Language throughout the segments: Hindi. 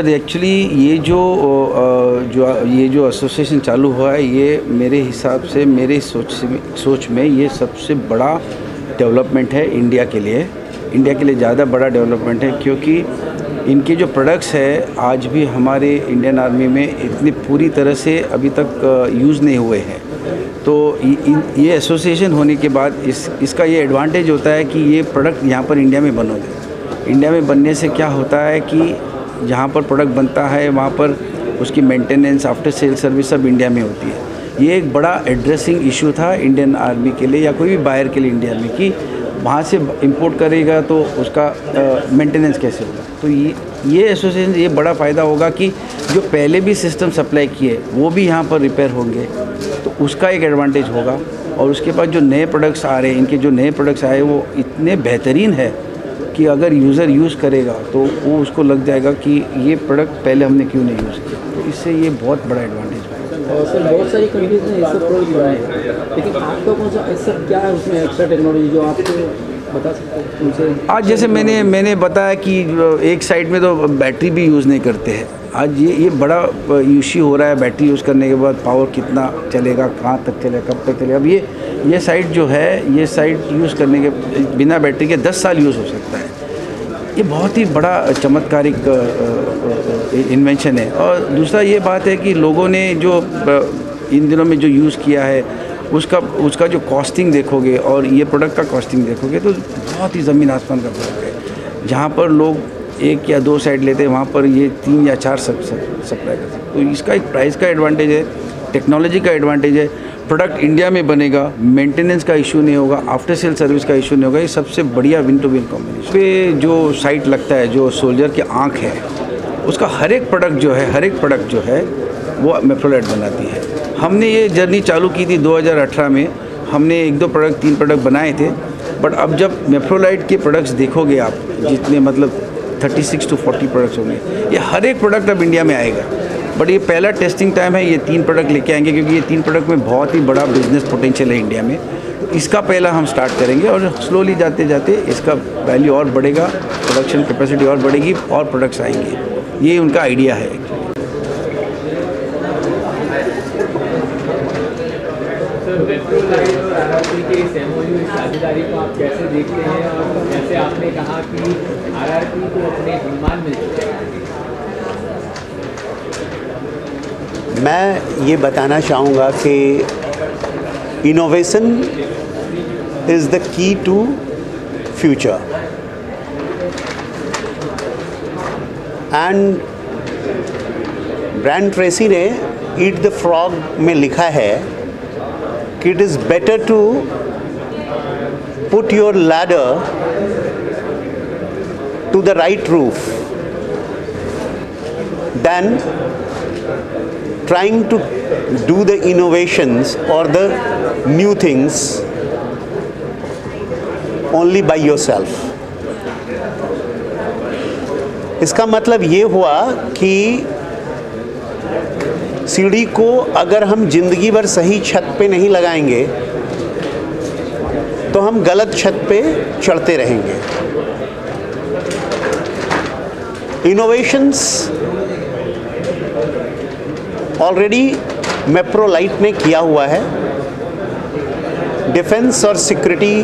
एक्चुअली ये जो एसोसिएशन चालू हुआ है, ये मेरे हिसाब से, मेरे सोच में ये सबसे बड़ा डेवलपमेंट है इंडिया के लिए। ज़्यादा बड़ा डेवलपमेंट है, क्योंकि इनके जो प्रोडक्ट्स है आज भी हमारे इंडियन आर्मी में इतनी पूरी तरह से अभी तक यूज़ नहीं हुए हैं। तो ये एसोसिएशन होने के बाद इसका ये एडवांटेज होता है कि ये प्रोडक्ट यहाँ पर इंडिया में बनोगे। इंडिया में बनने से क्या होता है कि जहाँ पर प्रोडक्ट बनता है वहाँ पर उसकी मेंटेनेंस, आफ्टर सेल सर्विस सब इंडिया में होती है। ये एक बड़ा एड्रेसिंग इशू था इंडियन आर्मी के लिए या कोई भी बायर के लिए इंडिया में, कि वहाँ से इंपोर्ट करेगा तो उसका मेंटेनेंस कैसे होगा। तो ये एसोसिएशन, ये बड़ा फ़ायदा होगा कि जो पहले भी सिस्टम सप्लाई किए वो भी यहाँ पर रिपेयर होंगे, तो उसका एक एडवांटेज होगा। और उसके बाद जो नए प्रोडक्ट्स आ रहे हैं, इनके जो नए प्रोडक्ट्स आए वो इतने बेहतरीन है कि अगर यूज़र यूज़ करेगा तो वो उसको लग जाएगा कि ये प्रोडक्ट पहले हमने क्यों नहीं यूज़ किया। तो इससे ये बहुत बड़ा एडवांटेज है। और सर बहुत सारी कंपनीज ने ऐसा प्रोडक्ट बनाए हैं, लेकिन आपका कौन सा ऐसा क्या है उसमें एक्स्ट्रा टेक्नोलॉजी जो आपको बता सकते हैं उनसे? आज जैसे मैंने बताया कि एक साइड में तो बैटरी भी यूज़ नहीं करते हैं। आज ये बड़ा इशू हो रहा है, बैटरी यूज़ करने के बाद पावर कितना चलेगा, कहाँ तक चलेगा, कब तक चलेगा। अब ये साइड जो है, ये साइड यूज़ करने के बिना बैटरी के 10 साल यूज़ हो सकता है। ये बहुत ही बड़ा चमत्कारिक इन्वेंशन है। और दूसरा ये बात है कि लोगों ने जो इन दिनों में जो यूज़ किया है उसका जो कॉस्टिंग देखोगे और ये प्रोडक्ट का कॉस्टिंग देखोगे तो बहुत ही ज़मीन आसमान का फ़र्क है। जहाँ पर लोग 1 या 2 साइड लेते हैं वहाँ पर ये 3 या 4 सप्लाई करते हैं। तो इसका एक प्राइस का एडवांटेज है, टेक्नोलॉजी का एडवांटेज है। प्रोडक्ट इंडिया में बनेगा, मेंटेनेंस का इशू नहीं होगा, आफ्टर सेल सर्विस का इशू नहीं होगा। ये सबसे बढ़िया विन टू विन कॉम्बिनेशन पे जो साइट लगता है, जो सोल्जर की आँख है, उसका हर एक प्रोडक्ट जो है वो मेप्रोलाइट बनाती है। हमने ये जर्नी चालू की थी 2018 में। हमने 1-2 प्रोडक्ट, 3 प्रोडक्ट बनाए थे। बट अब जब मेप्रोलाइट के प्रोडक्ट्स देखोगे आप, जितने मतलब 36 to 40 प्रोडक्ट्स होंगे, ये हर एक प्रोडक्ट अब इंडिया में आएगा। बट ये पहला टेस्टिंग टाइम है, ये 3 प्रोडक्ट लेके आएंगे, क्योंकि ये 3 प्रोडक्ट में बहुत ही बड़ा बिजनेस पोटेंशियल है इंडिया में। तो इसका पहला हम स्टार्ट करेंगे और स्लोली जाते जाते इसका वैल्यू और बढ़ेगा, प्रोडक्शन कैपेसिटी और बढ़ेगी और प्रोडक्ट्स आएंगे। ये उनका आइडिया है। मेप्रोलाइट और आरआरपी के इस एमओयू साझेदारी को आप कैसे देखते हैं, और जैसे आपने कहा कि आरआरपी को अपने सम्मान मिल चुके हैं? मैं ये बताना चाहूँगा कि innovation is the key to future, and Brian Tracy ने ईट द फ्रॉग में लिखा है कि it is better to put your ladder to the right roof than trying to do the innovations or the new things only by yourself. इसका मतलब ये हुआ कि सीढ़ी को अगर हम जिंदगी भर सही छत पे नहीं लगाएंगे तो हम गलत छत पे चढ़ते रहेंगे। इनोवेशंस ऑलरेडी मेप्रोलाइट ने किया हुआ है डिफेंस और सिक्योरिटी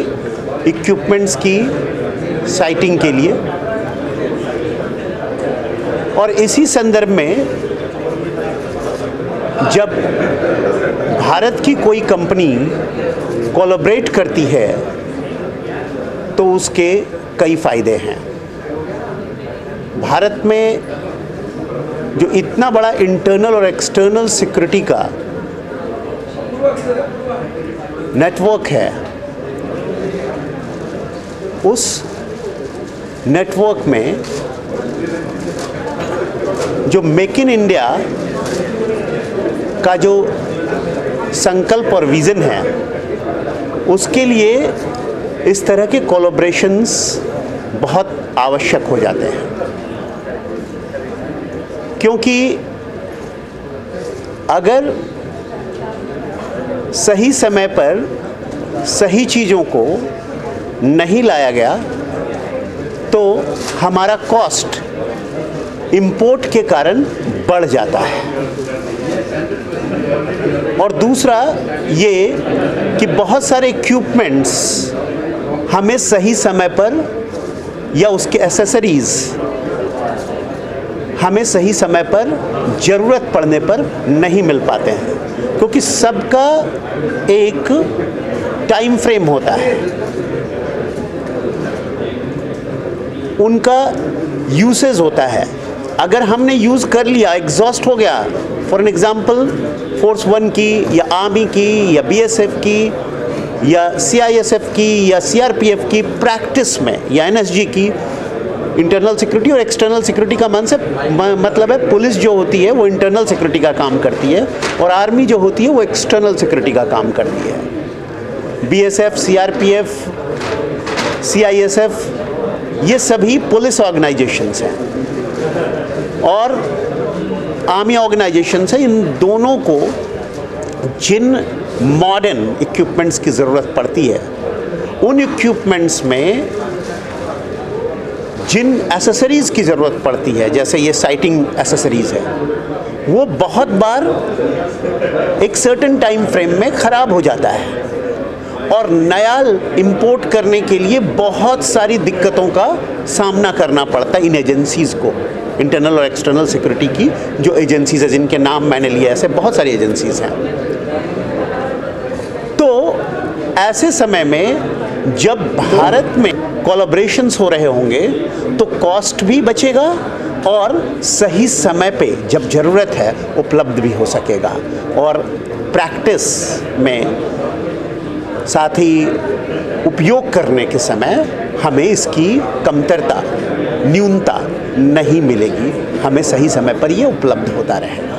इक्विपमेंट्स की साइटिंग के लिए, और इसी संदर्भ में जब भारत की कोई कंपनी कोलैबोरेट करती है तो उसके कई फ़ायदे हैं। भारत में जो इतना बड़ा इंटरनल और एक्सटर्नल सिक्योरिटी का नेटवर्क है, उस नेटवर्क में जो मेक इन इंडिया का जो संकल्प और विज़न है, उसके लिए इस तरह के कोलैबोरेशंस बहुत आवश्यक हो जाते हैं। क्योंकि अगर सही समय पर सही चीज़ों को नहीं लाया गया तो हमारा कॉस्ट इंपोर्ट के कारण बढ़ जाता है। और दूसरा ये कि बहुत सारे इक्विपमेंट्स हमें सही समय पर या उसके एसेसरीज़ हमें सही समय पर ज़रूरत पड़ने पर नहीं मिल पाते हैं, क्योंकि सबका एक टाइम फ्रेम होता है, उनका यूसेज होता है। अगर हमने यूज़ कर लिया, एग्जॉस्ट हो गया, फॉर एन एग्ज़ाम्पल फोर्स 1 की या आर्मी की या BSF की या CISF की या CRPF की प्रैक्टिस में या NSG की, इंटरनल सिक्योरिटी और एक्सटर्नल सिक्योरिटी का मतलब है पुलिस जो होती है वो इंटरनल सिक्योरिटी का काम करती है और आर्मी जो होती है वो एक्सटर्नल सिक्योरिटी का काम करती है। BSF, CRPF, CISF ये सभी पुलिस ऑर्गेनाइजेशंस हैं और आर्मी ऑर्गेनाइजेशंस हैं। इन दोनों को जिन मॉडर्न इक्विपमेंट्स की ज़रूरत पड़ती है, उन इक्विपमेंट्स में जिन एसेसरीज़ की ज़रूरत पड़ती है, जैसे ये साइटिंग एसेसरीज़ है, वो बहुत बार एक सर्टेन टाइम फ्रेम में ख़राब हो जाता है और नया इंपोर्ट करने के लिए बहुत सारी दिक्कतों का सामना करना पड़ता है इन एजेंसीज़ को, इंटरनल और एक्सटर्नल सिक्योरिटी की जो एजेंसीज़ है, जिनके नाम मैंने लिए, ऐसे बहुत सारी एजेंसीज़ हैं। तो ऐसे समय में जब भारत में कोलैबोरेशंस हो रहे होंगे तो कॉस्ट भी बचेगा और सही समय पे जब ज़रूरत है उपलब्ध भी हो सकेगा और प्रैक्टिस में साथ ही उपयोग करने के समय हमें इसकी कमतरता, न्यूनता नहीं मिलेगी, हमें सही समय पर ये उपलब्ध होता रहेगा।